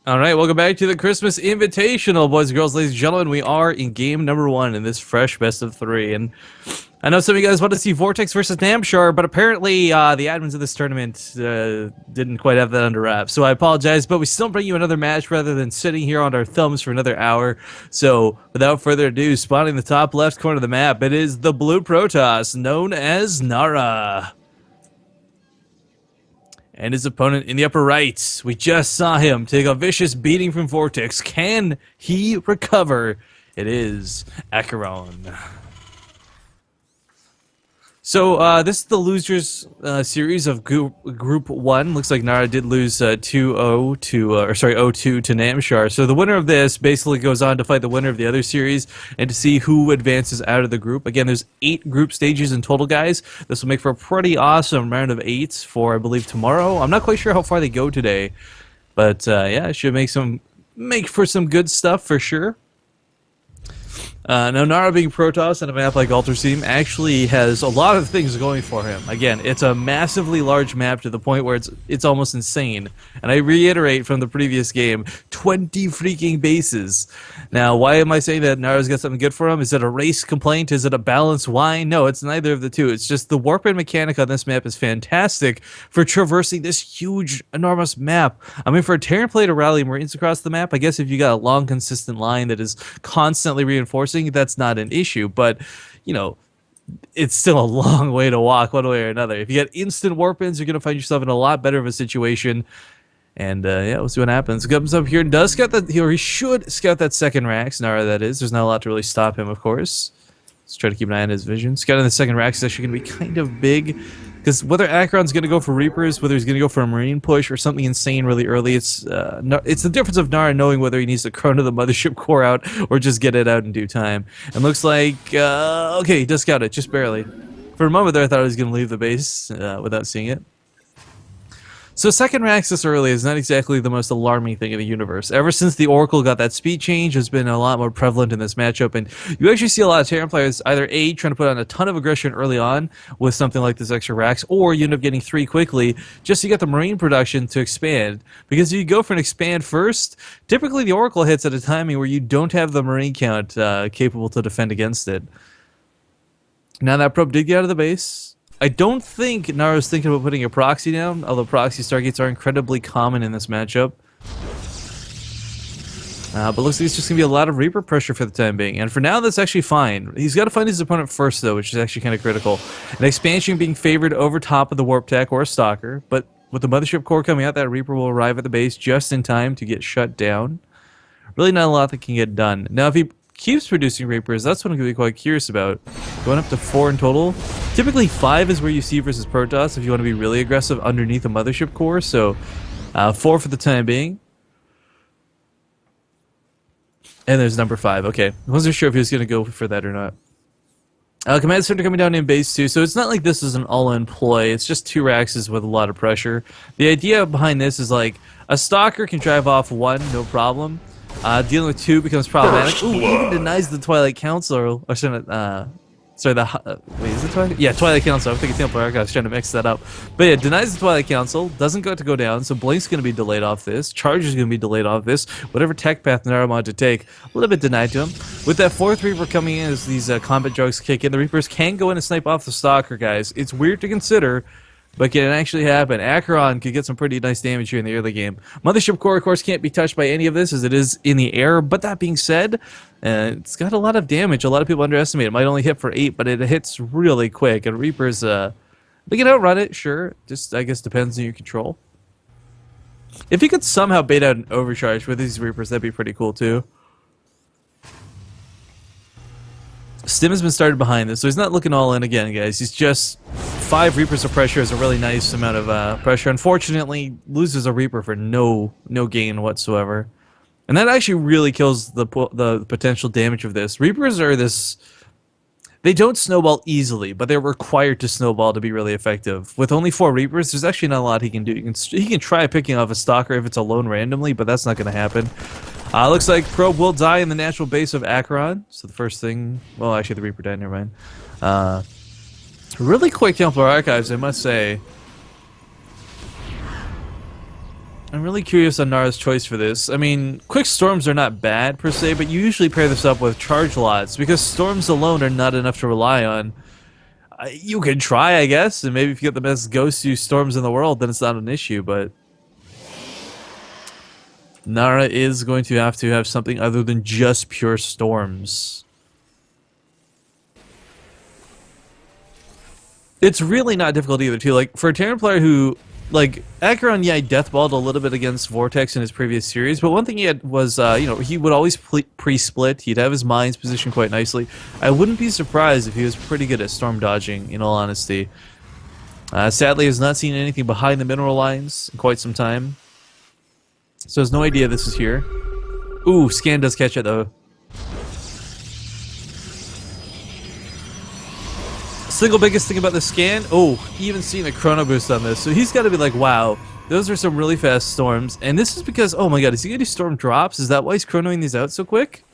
All right, welcome back to the Christmas Invitational, boys and girls, ladies and gentlemen. We are in game number 1 in this fresh best of 3, and I know some of you guys want to see Vortex versus Namshar, but apparently the admins of this tournament didn't quite have that under wraps. So I apologize, but we still bring you another match rather than sitting here on our thumbs for another hour. So without further ado, spawning the top left corner of the map, it is the blue Protoss, known as Nara. And his opponent in the upper right. We just saw him take a vicious beating from Vortex. Can he recover? It is Aqueron. So this is the losers series of group 1. Looks like Nara did lose 2-0 to, 0-2 to Namshar. So the winner of this basically goes on to fight the winner of the other series and to see who advances out of the group. Again, there's 8 group stages in total, guys. This will make for a pretty awesome round of 8 for, I believe, tomorrow. I'm not quite sure how far they go today, but yeah, it should make for some good stuff for sure. Now, Nara being Protoss on a map like Alter Seam actually has a lot of things going for him. Again, it's a massively large map to the point where it's almost insane. And I reiterate from the previous game, 20 freaking bases. Now, why am I saying that Nara's got something good for him? Is it a race complaint? Is it a balance? Why? No, it's neither of the two. It's just the warp and mechanic on this map is fantastic for traversing this huge, enormous map. I mean, for a Terran player to rally Marines across the map, I guess if you got a long, consistent line that is constantly reinforcing, that's not an issue, but you know, it's still a long way to walk one way or another. If you get instant warp-ins, you're going to find yourself in a lot better of a situation. And yeah, we'll see what happens. Comes up here and does scout that, or he should scout that second Rax, Nara that is. There's not a lot to really stop him, of course. Let's try to keep an eye on his vision. Scouting the second Rax is actually going to be kind of big, because whether Aqueron's going to go for Reapers, whether he's going to go for a Marine push or something insane really early, it's the difference of Nara knowing whether he needs to chrono the Mothership Core out or just get it out in due time. And looks like, okay, he does scout it, just barely. For a moment there, I thought he was going to leave the base without seeing it. So second Rax this early is not exactly the most alarming thing in the universe. Ever since the Oracle got that speed change, it's been a lot more prevalent in this matchup, and you actually see a lot of Terran players either A, trying to put on a ton of aggression early on with something like this extra Rax, or you end up getting 3 quickly just to get the Marine production to expand. Because if you go for an expand first, typically the Oracle hits at a timing where you don't have the Marine count capable to defend against it. Now that probe did get out of the base. I don't think Nara's thinking about putting a proxy down, although proxy stargates are incredibly common in this matchup. But looks like it's just going to be a lot of Reaper pressure for the time being. And for now, that's actually fine. He's got to find his opponent first, though, which is actually kind of critical. An expansion being favored over top of the Warp Tech or a Stalker, but with the Mothership Core coming out, that Reaper will arrive at the base just in time to get shut down. Really not a lot that can get done. Now, if he keeps producing Reapers, that's what I'm going to be quite curious about. Going up to 4 in total. Typically 5 is where you see versus Protoss if you want to be really aggressive underneath a Mothership Core, so 4 for the time being. And there's number 5, okay. I wasn't sure if he was going to go for that or not. Command Center coming down in base 2, so it's not like this is an all-in ploy, it's just 2 Raxes with a lot of pressure. The idea behind this is like, a Stalker can drive off 1, no problem. Dealing with 2 becomes problematic. Ooh, even denies the Twilight Council. Or sorry, wait, is it Twilight? Yeah, Twilight Council. I'm thinking Templar Archive. I was trying to mix that up. But yeah, denies the Twilight Council. Doesn't go to go down. So Blink's going to be delayed off this. Charge is going to be delayed off this. Whatever tech path Nara wanted to take, a little bit denied to him. With that 4th Reaper coming in as these combat drugs kick in, the Reapers can go in and snipe off the Stalker, guys. It's weird to consider, but can it actually happen? Aqueron could get some pretty nice damage here in the early game. Mothership Core, of course, can't be touched by any of this as it is in the air, but that being said, it's got a lot of damage. A lot of people underestimate it. It might only hit for 8, but it hits really quick, and Reapers, they can outrun it, sure. Just, I guess, depends on your control. If you could somehow bait out an overcharge with these Reapers, that'd be pretty cool, too. Stim has been started behind this, so he's not looking all in again, guys. He's just 5 Reapers of pressure is a really nice amount of pressure. Unfortunately, loses a Reaper for no gain whatsoever, and that actually really kills the potential damage of this. Reapers are this. They don't snowball easily, but they're required to snowball to be really effective. With only 4 Reapers, there's actually not a lot he can do. He can try picking off a Stalker if it's alone randomly, but that's not going to happen. Looks like Probe will die in the natural base of Aqueron. So the first thing... Well, actually, the Reaper died, never mind. Really quick Templar Archives, I must say. I'm really curious on Nara's choice for this. I mean, quick storms are not bad per se, but you usually pair this up with charge lots because storms alone are not enough to rely on. You can try, I guess, and maybe if you get the best ghost use storms in the world, then it's not an issue, but Nara is going to have something other than just pure storms. It's really not difficult either, too. Like, for a Terran player who, like, Aqueron, yeah, he deathballed a little bit against Vortex in his previous series, but one thing he had was, you know, he would always pre-split. He'd have his mines positioned quite nicely. I wouldn't be surprised if he was pretty good at storm dodging, in all honesty. Sadly, has not seen anything behind the mineral lines in quite some time. So has no idea this is here. Ooh, Scan does catch it, though. Single biggest thing about the Scan, oh, even seeing a chrono boost on this. So he's got to be like, wow, those are some really fast storms. And this is because, oh my god, is he going to do storm drops? Is that why he's chronoing these out so quick?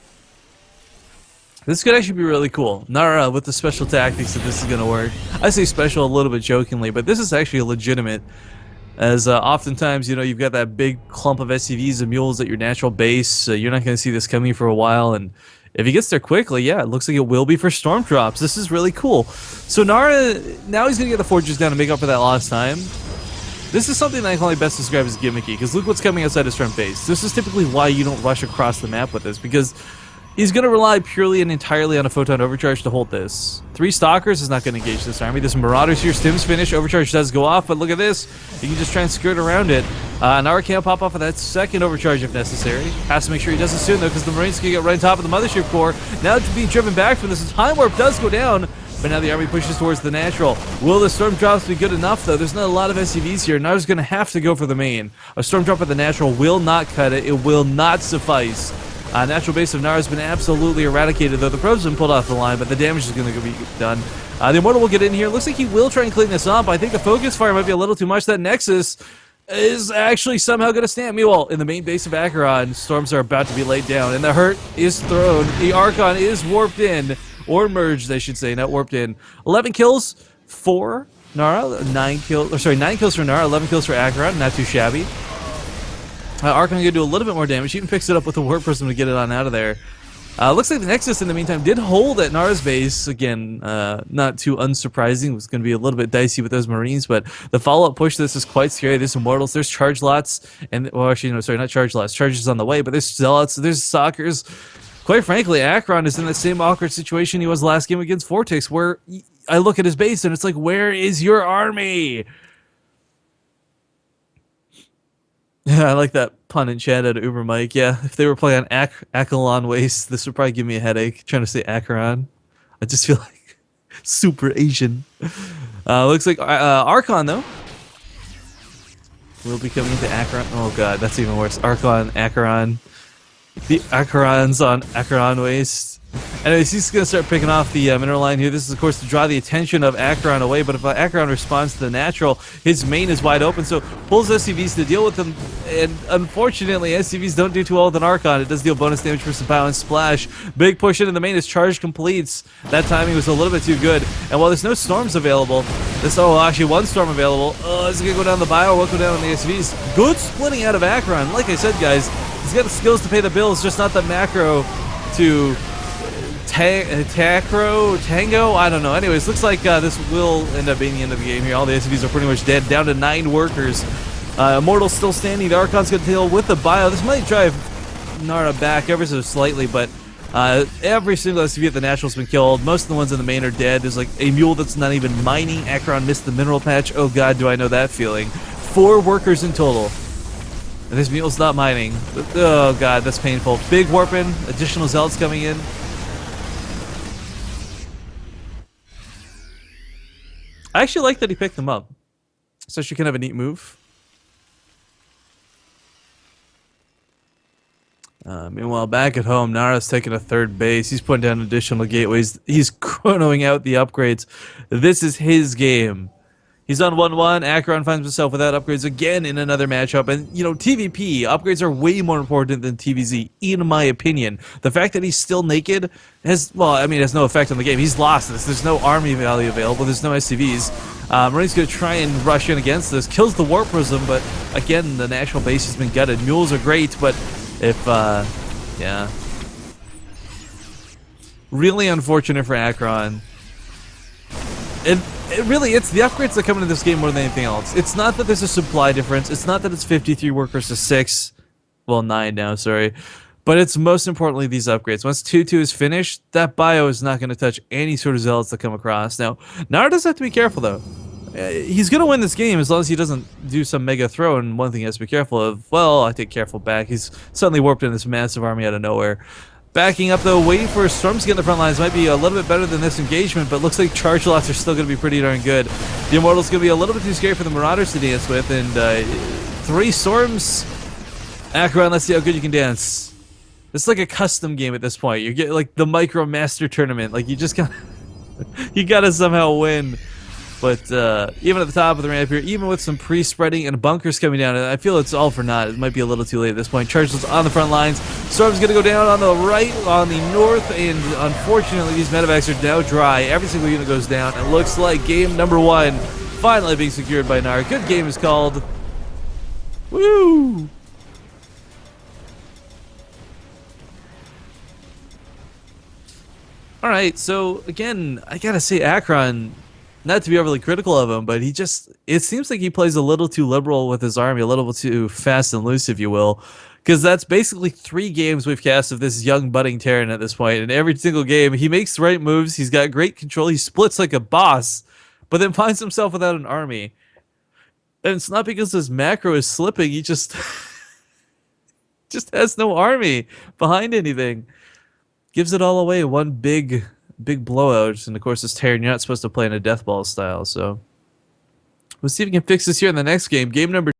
This could actually be really cool. Nara with the special tactics that this is going to work. I say special a little bit jokingly, but this is actually legitimate. As oftentimes, you know, you've got that big clump of SCVs and mules at your natural base. So you're not going to see this coming for a while. And if he gets there quickly, yeah, it looks like it will be for storm drops. This is really cool. So Nara, now he's going to get the forges down to make up for that lost time. This is something that I can only best describe as gimmicky, because look what's coming outside his front base. This is typically why you don't rush across the map with this, because he's going to rely purely and entirely on a photon overcharge to hold this. 3 stalkers is not going to engage this army. This marauders here, stims finish, overcharge does go off, but look at this. You can just try and skirt around it. Nara can't pop off of that second overcharge if necessary. Has to make sure he does it soon though, because the Marines can get right on top of the mothership core. Now being driven back from this, time warp does go down, but now the army pushes towards the natural. Will the storm drops be good enough though? There's not a lot of SCVs here. Nara's going to have to go for the main. A storm drop at the natural will not cut it. It will not suffice. Natural base of Nara has been absolutely eradicated, though the probe's been pulled off the line, but the damage is going to be done. The Immortal will get in here. Looks like he will try and clean this up. I think the focus fire might be a little too much. That Nexus is actually somehow going to stand. Meanwhile, in the main base of Aqueron, storms are about to be laid down, and the hurt is thrown. The Archon is warped in, or merged, I should say, not warped in. 11 kills for Nara, 9 kills for Nara, 11 kills for Aqueron, not too shabby. Archon going to do a little bit more damage. He even picks it up with the Warp Prism to get it on out of there. Looks like the Nexus, in the meantime, did hold at Nara's base. Again, not too unsurprising. It was going to be a little bit dicey with those Marines, but the follow-up push to this is quite scary. There's Immortals, there's Charge Lots, and, well, actually, no, sorry, not Charge Lots. Charges on the way, but there's Zealots, there's Stalkers. Quite frankly, Aqueron is in the same awkward situation he was last game against Vortex, where I look at his base, and it's like, where is your army? Yeah, I like that pun in chat out of Uber Mike. Yeah, if they were playing on Aqueron Waste, this would probably give me a headache trying to say Aqueron. I just feel like super Asian. Looks like Archon, though, will be coming into Aqueron. Oh god, that's even worse. Archon, Aqueron. The Aquerons on Aqueron Waste. Anyways, he's going to start picking off the mineral line here. This is, of course, to draw the attention of Aqueron away, but if Aqueron responds to the natural, his main is wide open, so pulls SCVs to deal with them, and unfortunately, SCVs don't do too well with an Archon. It does deal bonus damage for some power and splash. Big push into the main as charge completes. That timing was a little bit too good, and while there's no storms available, actually one storm available, this is going to go down the bio, will go down on the SCVs. Good splitting out of Aqueron. Like I said, guys, he's got the skills to pay the bills, just not the macro to Tango? I don't know. Anyways, looks like this will end up being the end of the game here. All the SCVs are pretty much dead, down to 9 workers. Immortal's still standing. The Archon's going to deal with the bio. This might drive Nara back ever so slightly, but every single SCV at the Natural's been killed. Most of the ones in the main are dead. There's like a mule that's not even mining. Aqueron missed the mineral patch. Oh god, do I know that feeling. 4 workers in total. And this mule's not mining. Oh god, that's painful. Big warping. Additional zealots coming in. I actually like that he picked them up. It's actually kind of a neat move. Meanwhile, back at home, Nara's taking a 3rd base. He's putting down additional gateways. He's chronoing out the upgrades. This is his game. He's on 1-1. Aqueron finds himself without upgrades again in another matchup. And, you know, TVP, upgrades are way more important than TVZ, in my opinion. The fact that he's still naked has, well, I mean, it has no effect on the game. He's lost this. There's no army value available. There's no SCVs. Marines going to try and rush in against this. Kills the Warp Prism, but again, the national base has been gutted. Mules are great, but if, yeah. Really unfortunate for Aqueron. It really, it's the upgrades that come into this game more than anything else. It's not that there's a supply difference. It's not that it's 53 workers to 6. Well, 9 now, sorry. But it's most importantly these upgrades. Once 2-2 is finished, that bio is not going to touch any sort of zealots that come across. Now, Nara does have to be careful, though. He's going to win this game as long as he doesn't do some mega throw, and one thing he has to be careful of, well, I take careful back. He's suddenly warped in this massive army out of nowhere. Backing up, though, waiting for Storms to get in the front lines might be a little bit better than this engagement, but looks like charge lots are still going to be pretty darn good. The Immortal's going to be a little bit too scary for the Marauders to dance with, and 3 Storms. Aqueron, let's see how good you can dance. It's like a custom game at this point. You get like the Micro Master Tournament. Like you just gotta, you gotta somehow win. But even at the top of the ramp here, even with some pre-spreading and bunkers coming down, I feel it's all for naught. It might be a little too late at this point. Chargeless on the front lines. Storm's going to go down on the right, on the north, and unfortunately these medevacs are now dry. Every single unit goes down. It looks like game number 1 finally being secured by Nara. Good game is called. Woo! Alright, so again, I gotta say Aqueron, not to be overly critical of him, but it seems like he plays a little too liberal with his army, a little too fast and loose, if you will. Because that's basically 3 games we've cast of this young budding Terran at this point, and every single game, he makes the right moves, he's got great control, he splits like a boss, but then finds himself without an army. And it's not because his macro is slipping, he just has no army behind anything. Gives it all away, one big blowout, and of course this Terran, you're not supposed to play in a death ball style, so we'll see if we can fix this here in the next game. Game number